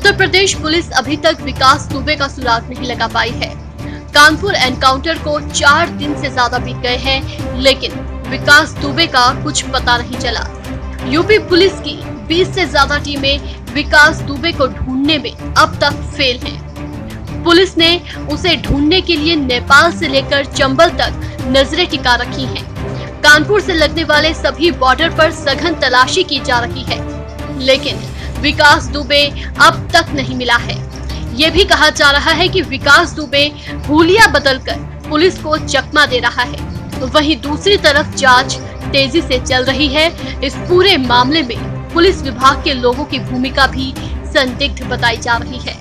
Uttar Pradesh police अभी तक विकास दुबे का सुराग नहीं लगा पाई है। कानपुर एनकाउंटर को 4 दिन से ज्यादा बीत गए हैं, लेकिन विकास दुबे का कुछ पता नहीं चला। यूपी पुलिस की 20 से ज्यादा टीमें विकास दुबे को ढूंढने में अब तक फेल हैं। पुलिस ने उसे ढूंढने के लिए नेपाल से लेकर चंबल तक नजरें टिका रखी हैं। कानपुर से लगने वाले सभी बॉर्डर पर सघन तलाशी की जा रही है, लेकिन विकास दुबे अब तक नहीं मिला है। ये भी कहा जा रहा है कि विकास दुबे हुलिया बदलकर पुलिस को चकमा दे रहा है। वहीं दूसरी तरफ जांच तेजी से चल रही है। इस पूरे मामले में पुलिस विभाग के लोगों की भूमिका भी संदिग्ध बताई जा रही है।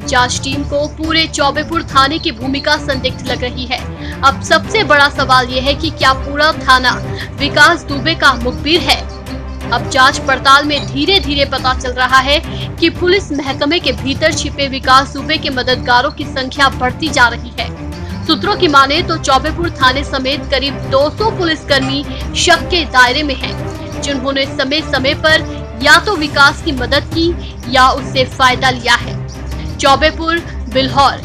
जांच टीम को पूरे चौबेपुर थाने की भूमिका संदिग्ध लग रही है। अब सबसे बड़ा सवाल ये है कि क्या पूरा थाना विकास दुबे का मुखबिर है? अब जांच पड़ताल में धीरे धीरे पता चल रहा है कि पुलिस महकमे के भीतर छिपे विकास दुबे के मददगारों की संख्या बढ़ती जा रही है। सूत्रों की माने तो चौबेपुर थाने समेत करीब 200 पुलिसकर्मी शक के दायरे में हैं, जिन्होंने समय समय पर या तो विकास की मदद की या उससे फायदा लिया है। चौबेपुर, बिल्हौर,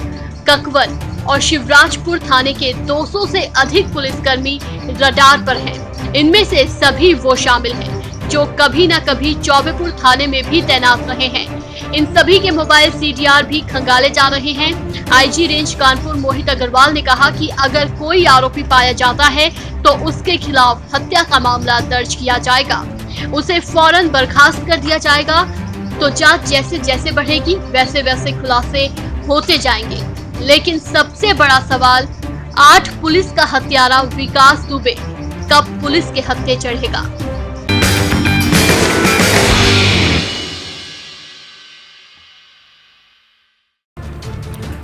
ककवन और शिवराजपुर थाने के 200 से अधिक पुलिसकर्मी रडार पर हैं। इनमें से सभी वो शामिल हैं जो कभी न कभी चौबेपुर थाने में भी तैनात रहे हैं। इन सभी के मोबाइल CDR भी खंगाले जा रहे हैं। IG रेंज कानपुर मोहित अग्रवाल ने कहा कि अगर कोई आरोपी पाया जाता है तो उसके खिलाफ हत्या का मामला दर्ज किया जाएगा, उसे फौरन बर्खास्त कर दिया जाएगा। तो जांच जैसे जैसे बढ़ेगी वैसे वैसे खुलासे होते जाएंगे। लेकिन सबसे बड़ा सवाल, 8 पुलिस का हत्यारा विकास दुबे कब पुलिस के हत्थे चढ़ेगा?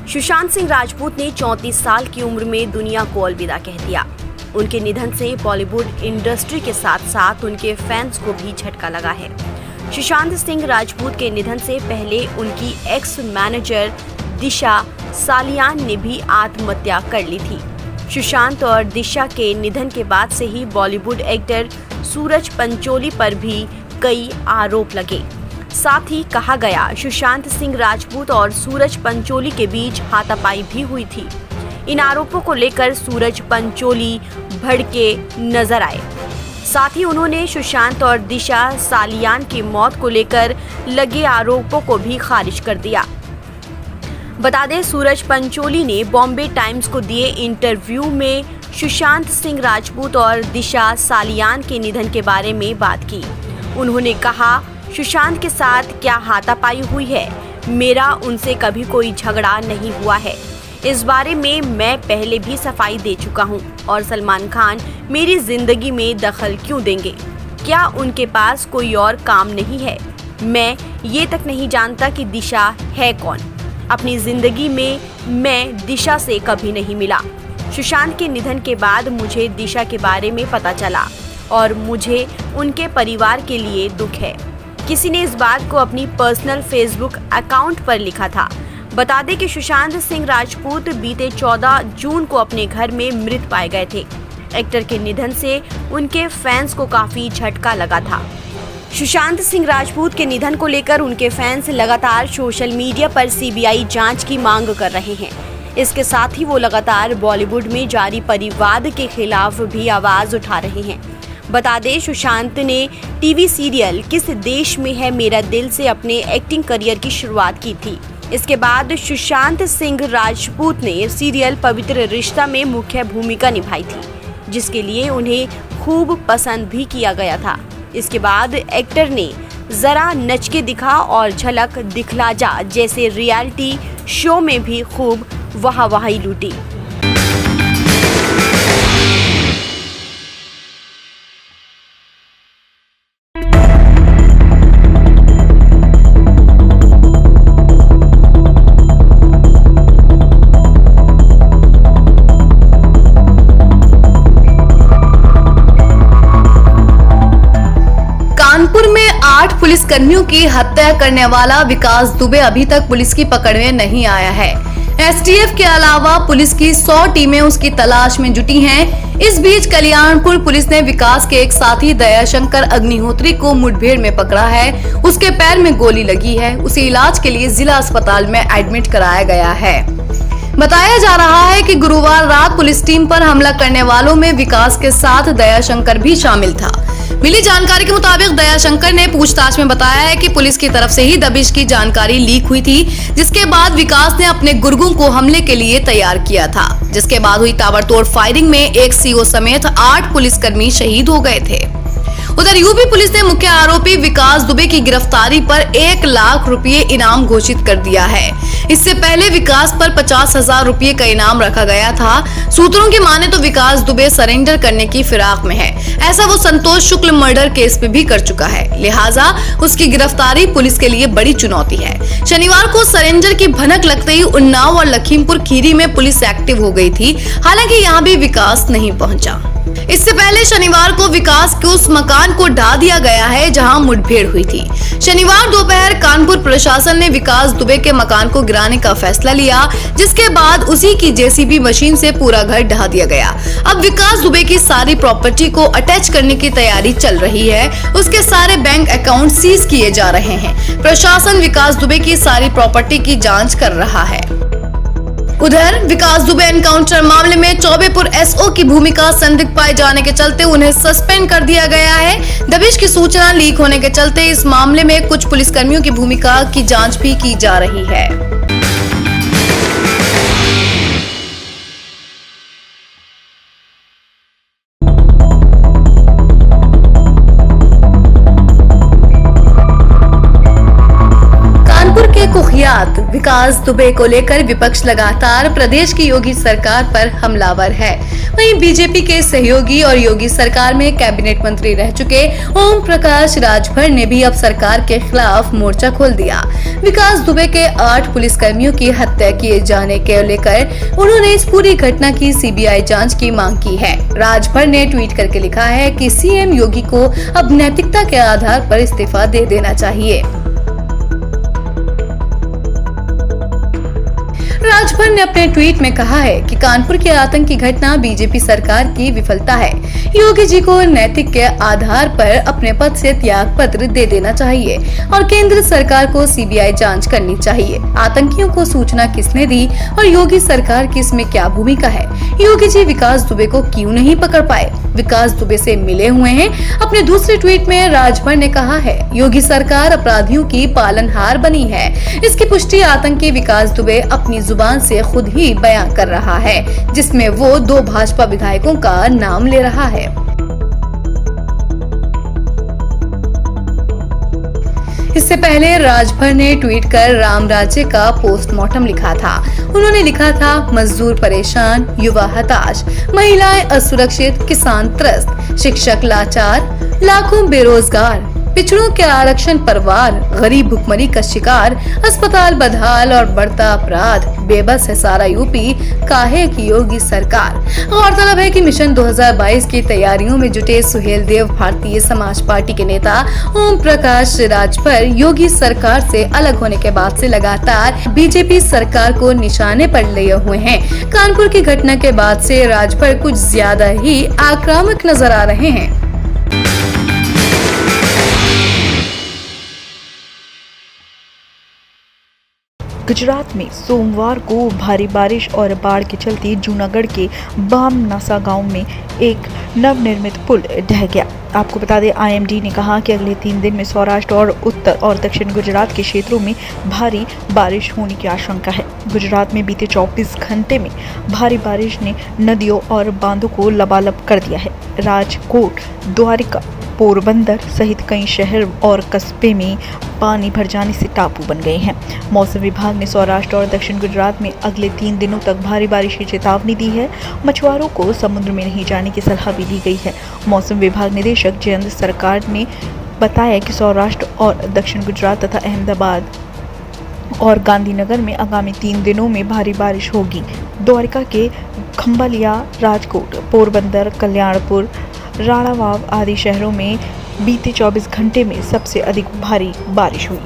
सुशांत सिंह राजपूत ने 34 साल की उम्र में दुनिया को अलविदा कह दिया। उनके निधन से बॉलीवुड इंडस्ट्री के साथ साथ उनके फैंस को भी झटका लगा है। सुशांत सिंह राजपूत के निधन से पहले उनकी एक्स मैनेजर दिशा सालियान ने भी आत्महत्या कर ली थी। सुशांत और दिशा के निधन के बाद से ही बॉलीवुड एक्टर सूरज पंचोली पर भी कई आरोप लगे। साथ ही कहा गया सुशांत सिंह राजपूत और सूरज पंचोली के बीच हाथापाई भी हुई थी। इन आरोपों को लेकर सूरज पंचोली भड़के नजर आए। साथ ही उन्होंने सुशांत और दिशा सालियान की मौत को लेकर लगे आरोपों को भी खारिज कर दिया। बता दें, सूरज पंचोली ने बॉम्बे टाइम्स को दिए इंटरव्यू में सुशांत सिंह राजपूत और दिशा सालियान के निधन के बारे में बात की। उन्होंने कहा, सुशांत के साथ क्या हाथापाई हुई है? मेरा उनसे कभी कोई झगड़ा नहीं हुआ है। इस बारे में मैं पहले भी सफाई दे चुका हूं। और सलमान खान मेरी जिंदगी में दखल क्यों देंगे? क्या उनके पास कोई और काम नहीं है? मैं ये तक नहीं जानता कि दिशा है कौन। अपनी जिंदगी में मैं दिशा से कभी नहीं मिला। सुशांत के निधन के बाद मुझे दिशा के बारे में पता चला और मुझे उनके परिवार के लिए दुख है। किसी ने इस बात को अपनी पर्सनल फेसबुक अकाउंट पर लिखा था। बता दें कि सुशांत सिंह राजपूत बीते 14 जून को अपने घर में मृत पाए गए थे। एक्टर के निधन से उनके फैंस को काफी झटका लगा था। सुशांत सिंह राजपूत के निधन को लेकर उनके फैंस लगातार सोशल मीडिया पर CBI जांच की मांग कर रहे हैं। इसके साथ ही वो लगातार बॉलीवुड में जारी परिवाद के खिलाफ भी आवाज उठा रहे हैं। बता दें, सुशांत ने टीवी सीरियल किस देश में है मेरा दिल से अपने एक्टिंग करियर की शुरुआत की थी। इसके बाद सुशांत सिंह राजपूत ने सीरियल पवित्र रिश्ता में मुख्य भूमिका निभाई थी, जिसके लिए उन्हें खूब पसंद भी किया गया था। इसके बाद एक्टर ने जरा नच के दिखा और झलक दिखला जा जैसे रियलिटी शो में भी खूब वाहवाही लूटी। कानपुर में 8 पुलिसकर्मियों की हत्या करने वाला विकास दुबे अभी तक पुलिस की पकड़ में नहीं आया है। STF के अलावा पुलिस की 100 टीमें उसकी तलाश में जुटी हैं। इस बीच कल्याणपुर पुलिस ने विकास के एक साथी दयाशंकर अग्निहोत्री को मुठभेड़ में पकड़ा है। उसके पैर में गोली लगी है। उसे इलाज के लिए जिला अस्पताल में एडमिट कराया गया है। बताया जा रहा है कि गुरुवार रात पुलिस टीम पर हमला करने वालों में विकास के साथ दयाशंकर भी शामिल था। मिली जानकारी के मुताबिक दयाशंकर ने पूछताछ में बताया है कि पुलिस की तरफ से ही दबिश की जानकारी लीक हुई थी, जिसके बाद विकास ने अपने गुर्गों को हमले के लिए तैयार किया था, जिसके बाद हुई ताबड़तोड़ फायरिंग में एक सीओ समेत 8 पुलिसकर्मी शहीद हो गए थे। उधर यूपी पुलिस ने मुख्य आरोपी विकास दुबे की गिरफ्तारी पर 1 लाख रुपए इनाम घोषित कर दिया है। इससे पहले विकास पर 50,000 रुपए का इनाम रखा गया था। सूत्रों की माने तो विकास दुबे सरेंडर करने की फिराक में है। ऐसा वो संतोष शुक्ल मर्डर केस में भी कर चुका है, लिहाजा उसकी गिरफ्तारी पुलिस के लिए बड़ी चुनौती है। शनिवार को सरेंडर की भनक लगते ही उन्नाव और लखीमपुर खीरी में पुलिस एक्टिव हो गई थी। हालांकि यहाँ भी विकास नहीं पहुंचा। इससे पहले शनिवार को विकास के उस मकान को ढा दिया गया है जहां मुठभेड़ हुई थी। शनिवार दोपहर कानपुर प्रशासन ने विकास दुबे के मकान को गिराने का फैसला लिया, जिसके बाद उसी की जेसीबी मशीन से पूरा घर ढा दिया गया। अब विकास दुबे की सारी प्रॉपर्टी को अटैच करने की तैयारी चल रही है। उसके सारे बैंक अकाउंट सीज किए जा रहे हैं। प्रशासन विकास दुबे की सारी प्रॉपर्टी की जाँच कर रहा है। उधर विकास दुबे एनकाउंटर मामले में चौबेपुर एसओ की भूमिका संदिग्ध पाए जाने के चलते उन्हें सस्पेंड कर दिया गया है। दबिश की सूचना लीक होने के चलते इस मामले में कुछ पुलिसकर्मियों की भूमिका की जांच भी की जा रही है। कुख्यात विकास दुबे को लेकर विपक्ष लगातार प्रदेश की योगी सरकार पर हमलावर है। वहीं बीजेपी के सहयोगी और योगी सरकार में कैबिनेट मंत्री रह चुके ओम प्रकाश राजभर ने भी अब सरकार के खिलाफ मोर्चा खोल दिया। विकास दुबे के 8 पुलिसकर्मियों की हत्या किए जाने के लेकर उन्होंने इस पूरी घटना की सीबीआई जांच की मांग की है। राजभर ने ट्वीट करके लिखा है कि सीएम योगी को अब नैतिकता के आधार पर इस्तीफा दे देना चाहिए। राजभर ने अपने ट्वीट में कहा है कि कानपुर की आतंकी घटना बीजेपी सरकार की विफलता है। योगी जी को नैतिक के आधार पर अपने पद से त्याग पत्र दे देना चाहिए और केंद्र सरकार को सीबीआई जांच करनी चाहिए। आतंकियों को सूचना किसने दी और योगी सरकार की इसमें क्या भूमिका है? योगी जी विकास दुबे को क्यों नहीं पकड़ पाए? विकास दुबे से मिले हुए हैं। अपने दूसरे ट्वीट में राजभर ने कहा है, योगी सरकार अपराधियों की पालनहार बनी है। इसकी पुष्टि आतंकी विकास दुबे अपनी जुबान से खुद ही बयां कर रहा है, जिसमें वो 2 भाजपा विधायकों का नाम ले रहा है। इससे पहले राजभर ने ट्वीट कर राम राज्य का पोस्टमार्टम लिखा था। उन्होंने लिखा था, मजदूर परेशान, युवा हताश, महिलाएं असुरक्षित, किसान त्रस्त, शिक्षक लाचार, लाखों बेरोजगार, पिछड़ों के आरक्षण परवार, गरीब भुखमरी का शिकार, अस्पताल बदहाल और बढ़ता अपराध, बेबस है सारा यूपी, काहे की योगी सरकार। गौरतलब है कि मिशन 2022 की तैयारियों में जुटे सुहेल देव भारतीय समाज पार्टी के नेता ओम प्रकाश राजभर योगी सरकार से अलग होने के बाद से लगातार बीजेपी सरकार को निशाने पर लिए हुए हैं। कानपुर की घटना के बाद से राजभर कुछ ज्यादा ही आक्रामक नजर आ रहे हैं। गुजरात में सोमवार को भारी बारिश और बाढ़ के चलते जूनागढ़ के बामनासा गांव में एक नवनिर्मित पुल ढह गया। आपको बता दें, आईएमडी ने कहा कि अगले 3 दिन में सौराष्ट्र और उत्तर और दक्षिण गुजरात के क्षेत्रों में भारी बारिश होने की आशंका है। गुजरात में बीते 24 घंटे में भारी बारिश ने नदियों और बांधों को लबालब कर दिया है। राजकोट, द्वारिका, पोरबंदर सहित कई शहर और कस्बे में पानी भर जाने से टापू बन गए हैं। मौसम विभाग ने सौराष्ट्र और दक्षिण गुजरात में अगले 3 दिनों तक भारी बारिश की चेतावनी दी है। मछुआरों को समुद्र में नहीं जाने की सलाह भी दी गई है। मौसम विभाग निदेशक जयंत सरकार ने बताया कि सौराष्ट्र और दक्षिण गुजरात तथा अहमदाबाद और गांधीनगर में आगामी 3 दिनों में भारी बारिश होगी। द्वारिका के खंबालिया, राजकोट, पोरबंदर, कल्याणपुर, राणावाव आदि शहरों में बीते 24 घंटे में सबसे अधिक भारी बारिश हुई।